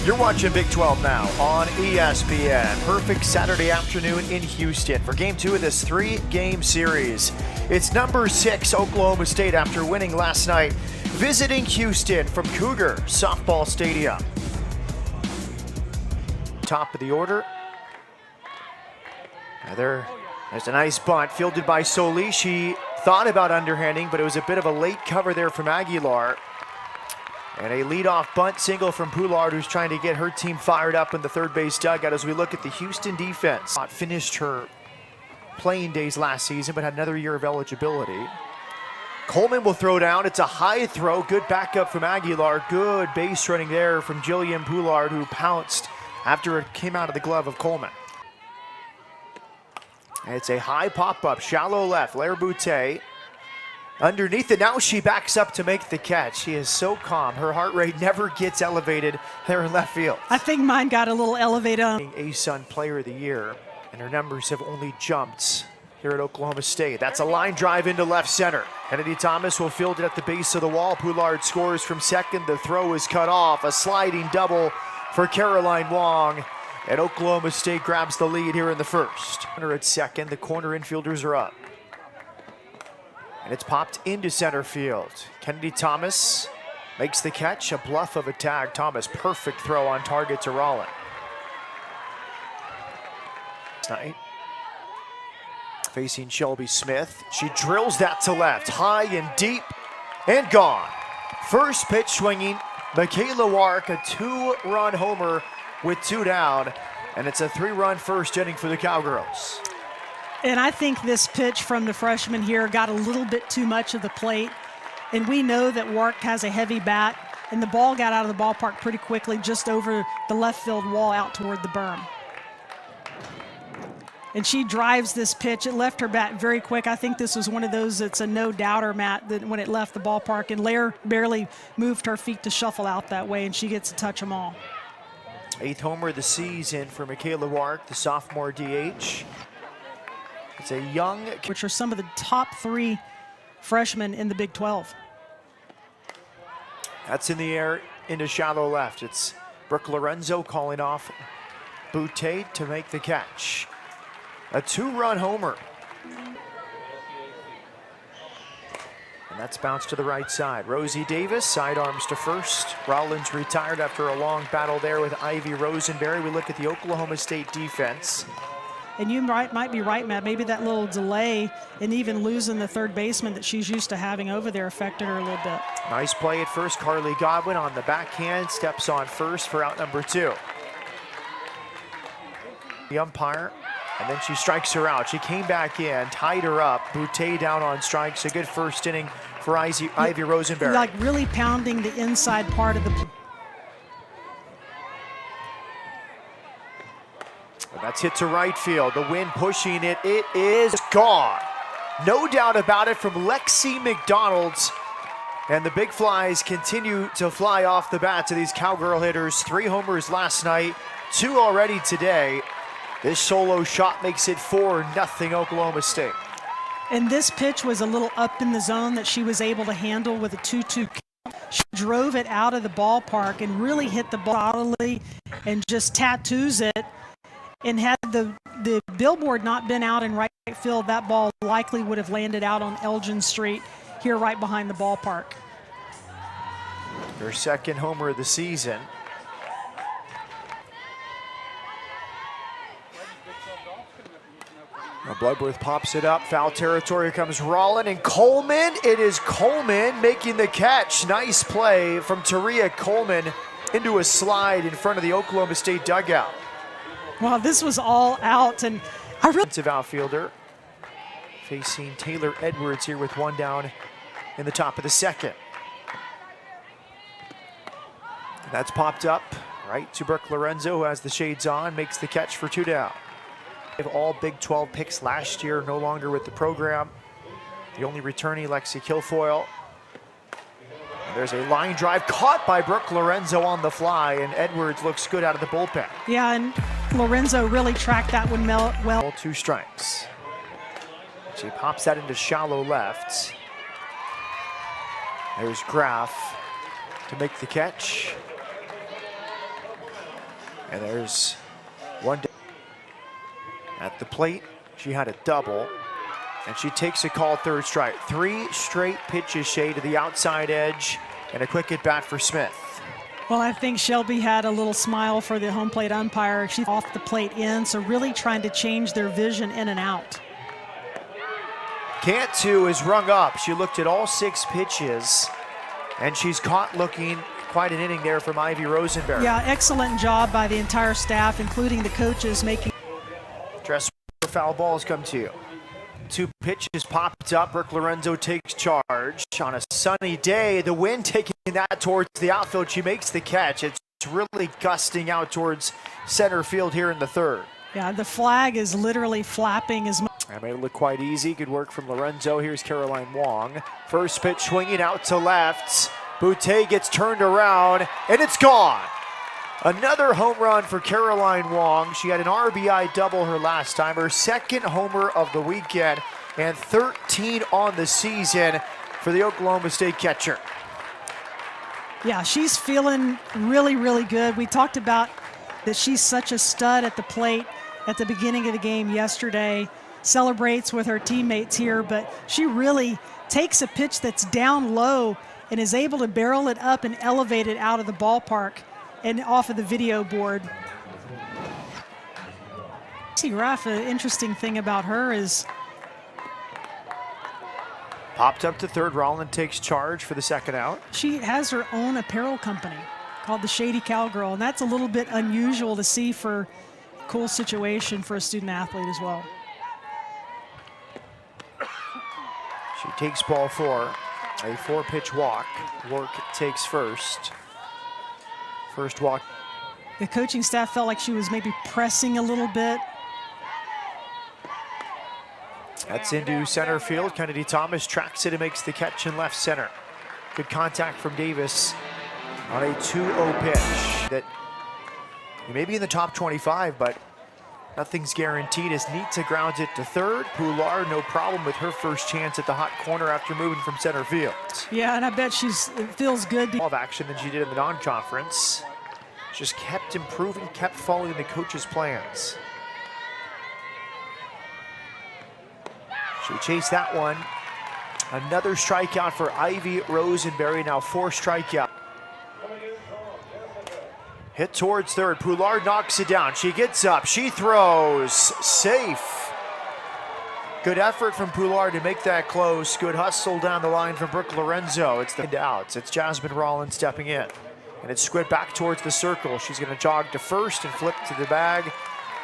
You're watching Big 12 now on ESPN. Perfect Saturday afternoon in Houston for game 2 of this 3-game series. It's number 6 Oklahoma State after winning last night, visiting Houston from Cougar Softball Stadium. Top of the order. There's a nice bunt fielded by Solis. She thought about underhanding, but it was a bit of a late cover there from Aguilar. And a leadoff bunt single from Poulard, who's trying to get her team fired up in the third base dugout as we look at the Houston defense. Finished her playing days last season, but had another year of eligibility. Coleman will throw down. It's a high throw. Good backup from Aguilar. Good base running there from Jillian Poulard, who pounced after it came out of the glove of Coleman. And it's a high pop-up, shallow left. Lair Boutte underneath it. Now she backs up to make the catch. She is so calm. Her heart rate never gets elevated there in left field. I think mine got a little elevated. ASUN Player of the Year, and her numbers have only jumped here at Oklahoma State. That's a line drive into left center. Kennedy Thomas will field it at the base of the wall. Poulard scores from second. The throw is cut off. A sliding double for Caroline Wong. And Oklahoma State grabs the lead here in the first. At second, the corner infielders are up. And it's popped into center field. Kennedy Thomas makes the catch, a bluff of a tag. Thomas, perfect throw on target to Rollin. Tonight, facing Shelby Smith. She drills that to left, high and deep, and gone. First pitch swinging, Michaela Wark, a 2-run homer with 2 down, and it's a 3-run first inning for the Cowgirls. And I think this pitch from the freshman here got a little bit too much of the plate. And we know that Wark has a heavy bat, and the ball got out of the ballpark pretty quickly, just over the left field wall out toward the berm. And she drives this pitch. It left her bat very quick. I think this was one of those that's a no-doubter, Matt, that when it left the ballpark. And Lair barely moved her feet to shuffle out that way, and she gets to touch them all. 8th homer of the season for Michaela Wark, the sophomore DH. It's a young... Which are some of the top 3 freshmen in the Big 12. That's in the air into shallow left. It's Brooke Lorenzo calling off Boutte to make the catch. A 2-run homer. And that's bounced to the right side. Rosie Davis, sidearms to first. Rollins retired after a long battle there with Ivy Rosenberry. We look at the Oklahoma State defense. And you might be right, Matt. Maybe that little delay and even losing the third baseman that she's used to having over there affected her a little bit. Nice play at first. Carly Godwin on the backhand, steps on first for out number 2. The umpire, and then she strikes her out. She came back in, tied her up. Boutte down on strikes. A good first inning for Ivy Rosenberry. Like really pounding the inside part of the... That's hit to right field. The wind pushing it. It is gone. No doubt about it from Lexi McDonald's. And the big flies continue to fly off the bats of these Cowgirl hitters. 3 homers last night, 2 already today. This solo shot makes it 4-0 Oklahoma State. And this pitch was a little up in the zone that she was able to handle with a 2-2 count. She drove it out of the ballpark and really hit the ball solidly and just tattoos it. And had the billboard not been out in right field, that ball likely would have landed out on Elgin Street here right behind the ballpark. Her 2nd homer of the season. Now Bloodworth pops it up. Foul territory comes Rollin and Coleman. It is Coleman making the catch. Nice play from Taria Coleman into a slide in front of the Oklahoma State dugout. Well, this was all out, and I really... Defensive outfielder facing Taylor Edwards here with 1 down in the top of the 2nd. And that's popped up right to Brooke Lorenzo, who has the shades on, makes the catch for 2 down. All Big 12 picks last year, no longer with the program. The only returning, Lexi Kilfoyle. And there's a line drive caught by Brooke Lorenzo on the fly, and Edwards looks good out of the bullpen. Yeah, and Lorenzo really tracked that one well. 2 strikes. She pops that into shallow left. There's Graf to make the catch. And there's one at the plate. She had a double, and she takes a call third strike. 3 straight pitches, Shay, to the outside edge, and a quick at bat for Smith. Well, I think Shelby had a little smile for the home plate umpire. She's off the plate in, so really trying to change their vision in and out. Cantu is rung up. She looked at all 6 pitches, and she's caught looking quite an inning there from Ivy Rosenberry. Yeah, excellent job by the entire staff, including the coaches, making. Dress foul balls come to you. 2 pitches popped up. Brooke Lorenzo takes charge. On a sunny day, the wind taking that towards the outfield. She makes the catch. It's really gusting out towards center field here in the third. Yeah, the flag is literally flapping as much. I made it look quite easy. Good work from Lorenzo. Here's Caroline Wong. First pitch swinging out to left. Boutte gets turned around, and it's gone. Another home run for Caroline Wong. She had an RBI double her last time, her second homer of the weekend, and 13 on the season for the Oklahoma State catcher. Yeah, she's feeling really, really good. We talked about that she's such a stud at the plate at the beginning of the game yesterday. Celebrates with her teammates here, but she really takes a pitch that's down low and is able to barrel it up and elevate it out of the ballpark and off of the video board. See, Raf, an interesting thing about her is popped up to third. Roland takes charge for the second out. she has her own apparel company called the Shady Cowgirl, and that's a little bit unusual to see for a cool situation for a student athlete as well. She takes ball 4, a 4-pitch walk. Work takes first. First walk. The coaching staff felt like she was maybe pressing a little bit. That's into center field. Kennedy Thomas tracks it and makes the catch in left center. Good contact from Davis on a 2-0 pitch. That he may be in the top 25, but nothing's guaranteed as Nita grounds it to third. Poulard, no problem with her first chance at the hot corner after moving from center field. Yeah, and I bet it feels good. More of action than she did in the non-conference. Just kept improving, kept following the coach's plans. She chased that one. Another strikeout for Ivy Rosenberry, now 4 strikeouts. Hit towards third. Poulard knocks it down. She gets up. She throws. Safe. Good effort from Poulard to make that close. Good hustle down the line from Brooke Lorenzo. It's the outs. It's Jasmine Rollins stepping in. And it's squid back towards the circle. She's going to jog to first and flip to the bag.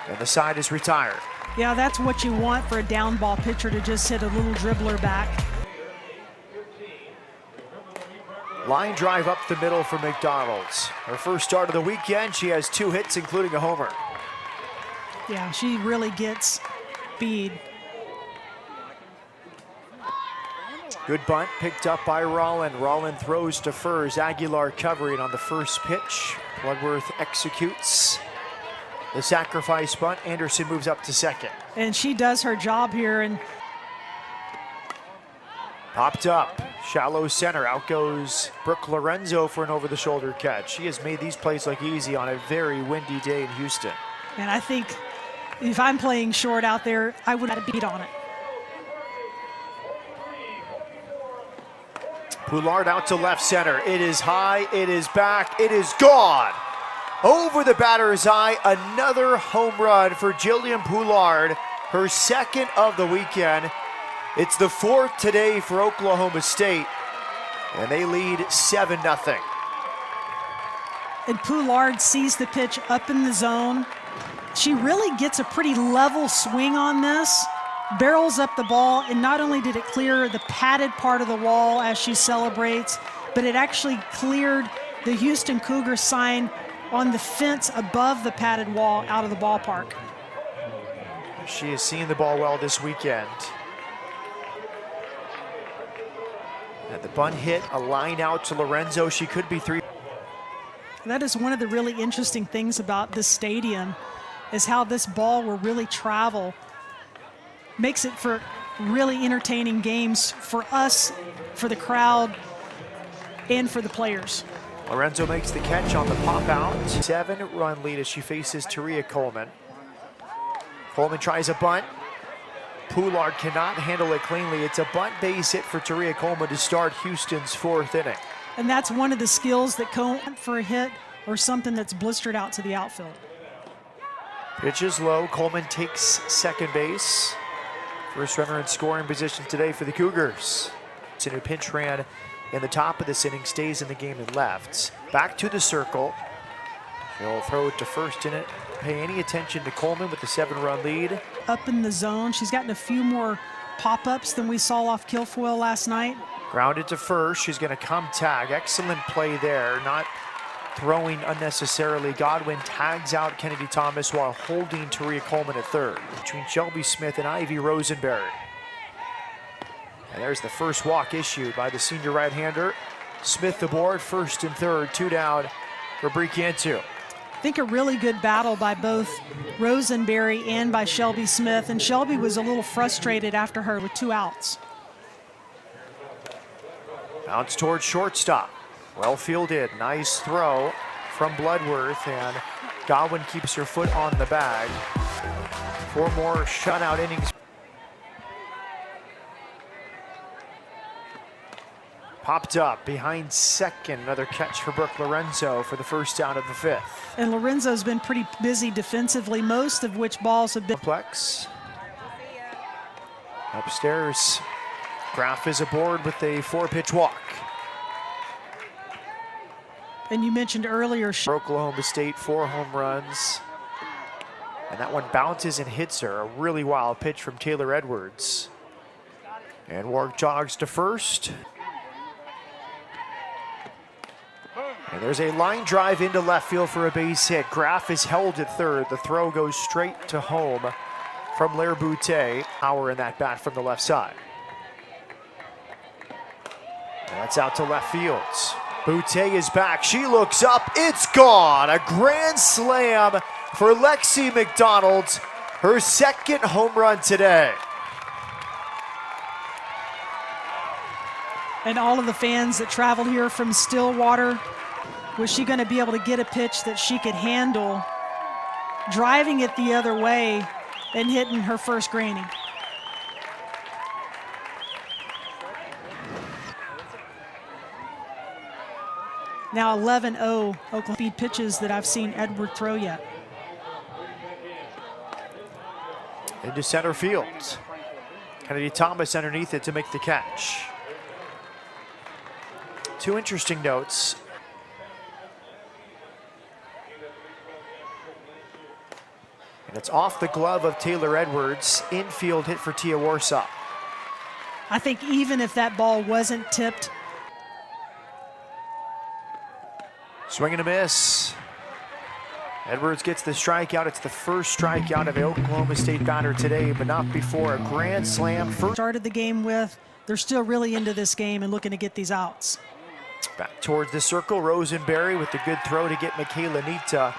And the side is retired. Yeah, that's what you want for a down ball pitcher, to just hit a little dribbler back. Line drive up the middle for McDonald's. Her first start of the weekend, she has 2 hits, including a homer. Yeah, she really gets speed. Good bunt picked up by Rollin. Rollin throws to first. Aguilar covering on the first pitch. Bloodworth executes the sacrifice bunt. Anderson moves up to second. And she does her job here. And popped up, shallow center. Out goes Brooke Lorenzo for an over-the-shoulder catch. She has made these plays look easy on a very windy day in Houston. And I think if I'm playing short out there, I would have a beat on it. Poulard out to left center. It is high, it is back, it is gone. Over the batter's eye, another home run for Jillian Poulard, her second of the weekend. It's the 4th today for Oklahoma State, and they lead 7-0. And Poulard sees the pitch up in the zone. She really gets a pretty level swing on this, barrels up the ball, and not only did it clear the padded part of the wall as she celebrates, but it actually cleared the Houston Cougar sign on the fence above the padded wall out of the ballpark. She has seen the ball well this weekend. And the bunt hit, a line out to Lorenzo. She could be 3. That is one of the really interesting things about this stadium, is how this ball will really travel. Makes it for really entertaining games for us, for the crowd, and for the players. Lorenzo makes the catch on the pop out. 7-run lead as she faces Taria Coleman. Coleman tries a bunt. Poulard cannot handle it cleanly. It's a bunt base hit for Taria Coleman to start Houston's 4th inning. And that's one of the skills that Coleman for a hit or something that's blistered out to the outfield. Pitch is low. Coleman takes second base. First runner in scoring position today for the Cougars. It's a new pinch ran in the top of this inning, stays in the game and left. Back to the circle. He'll throw it to first. Didn't pay any attention to Coleman with the 7-run lead. Up in the zone. She's gotten a few more pop-ups than we saw off Kilfoyle last night. Grounded to first. She's going to come tag. Excellent play there. Not throwing unnecessarily. Godwin tags out Kennedy Thomas while holding Taria Coleman at third. Between Shelby Smith and Ivy Rosenberry. And there's the first walk issued by the senior right-hander. Smith aboard, first and third, 2 down for Bree Cantu. I think a really good battle by both Rosenberry and by Shelby Smith. And Shelby was a little frustrated after her with 2 outs. Bounce towards shortstop. Well fielded, nice throw from Bloodworth, and Godwin keeps her foot on the bag. 4 more shutout innings. Popped up behind second. Another catch for Brooke Lorenzo for the first down of the 5th. And Lorenzo's been pretty busy defensively, most of which balls have been. Complex. Upstairs. Graff is aboard with a 4-pitch walk. And you mentioned earlier, Oklahoma State, 4 home runs. And that one bounces and hits her. A really wild pitch from Taylor Edwards. And Warwick jogs to first. And there's a line drive into left field for a base hit. Graff is held at third. The throw goes straight to home from Lair Boutte. Power in that bat from the left side. And that's out to left field. Boutte is back. She looks up. It's gone. A grand slam for Lexi McDonald. Her 2nd home run today. and all of the fans that traveled here from Stillwater. Was she going to be able to get a pitch that she could handle, driving it the other way and hitting her first granny? Now 11-0 Oklahoma speed pitches that I've seen Edward throw yet. Into center field. Kennedy Thomas underneath it to make the catch. Two interesting notes. And it's off the glove of Taylor Edwards. Infield hit for Tia Warsaw. I think even if that ball wasn't tipped. Swing and a miss. Edwards gets the strikeout. It's the first strikeout of the Oklahoma State batter today, but not before a grand slam. First Started the game with. They're still really into this game and looking to get these outs. back towards the circle. Rosenberry with the good throw to get Michaela Nita.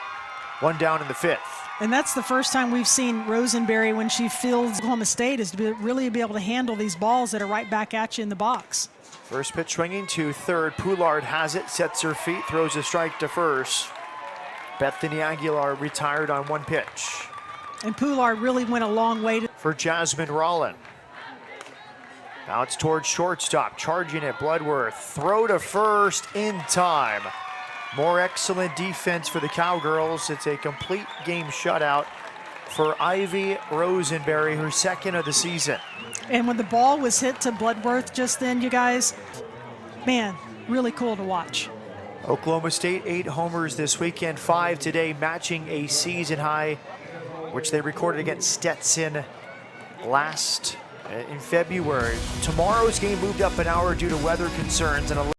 One down in the fifth. And that's the first time we've seen Rosenberry when she fields Oklahoma State, is to really be able to handle these balls that are right back at you in the box. First pitch swinging to third. Poulard has it, sets her feet, throws a strike to first. Bethany Aguilar retired on one pitch. And Poulard really went a long way for Jasmine Rollin. Bounce towards shortstop, charging it, Bloodworth. Throw to first in time. More excellent defense for the Cowgirls. It's a complete game shutout for Ivy Rosenberry, her second of the season. And when the ball was hit to Bloodworth just then, you guys, man, really cool to watch. Oklahoma State 8 homers this weekend, 5 today, matching a season high, which they recorded against Stetson last in February. Tomorrow's game moved up an hour due to weather concerns and a